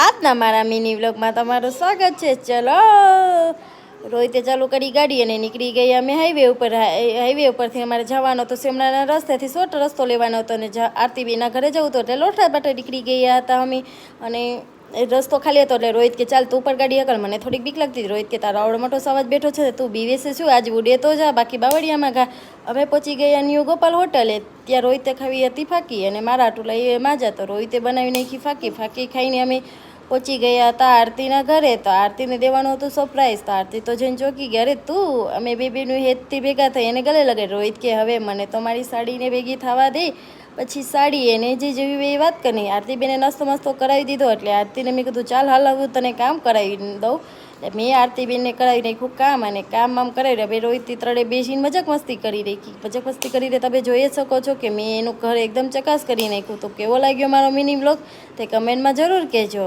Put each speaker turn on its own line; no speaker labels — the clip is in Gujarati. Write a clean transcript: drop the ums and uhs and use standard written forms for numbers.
આજના મારા મિની વ્લોગમાં તમારું સ્વાગત છે। ચલો રોહિતે ચાલુ કરી ગાડી અને નીકળી ગઈ અમે હાઈવે ઉપરથી અમારે જવાનો તો શિમલાના રસ્તેથી શોર્ટ રસ્તો લેવાનો હતો અને આરતીબેનના ઘરે જવું હતું એટલે લોઠા માટે નીકળી ગયા હતા અમે। અને રસ્તો ખાલી હતો એટલે રોહિત કે ચાલ તું ઉપર ગાડી હકલ, મને થોડીક બીક લાગતી હતી। રોહિત કે તારો આવડો મોટો સવાજ બેઠો છે, તું બીવે છે શું, આજ ઉડે તો જા, બાકી બાવળિયામાં ઘા। અમે પહોંચી ગયા ન્યૂ ગોપાલ હોટલે। ત્યાં રોહિતે ખાવી હતી ફાકી અને મારા આટું લઈ માજા, તો રોહિતે બનાવી નાખી ફાકી ખાઈને અમે પહોંચી ગયા હતા આરતીના ઘરે। તો આરતીને દેવાનું હતું સરપ્રાઈઝ, તો આરતી તો જઈને ચોકી ગયા। અરે તું, અમે બેબીનું હેતથી ભેગા થઈ એને ગલે લગાડી। રોહિત કે હવે મને તો મારી સાડીને ભેગી થવા દે, પછી સાડી એને જે જેવી એ વાત કરી। આરતીબેને નાસ્તો કરાવી દીધો એટલે આરતીને મેં કીધું ચાલ હાલ હું તને કામ કરાવી દઉં। એટલે મેં આરતીબેનને કરાવી નાખ્યું કામ, અને કામ કરાવી હવે રોહિતથી ત્રણે બેસીને મજાક મસ્તી કરી રાખી। મજાક મસ્તી કરીને તમે જોઈ શકો છો કે મેં એનું ઘર એકદમ ચકાસ કરી નાખ્યું। તો કેવો લાગ્યો મારો મિની વ્લોગ તે કમેન્ટમાં જરૂર કહેજો।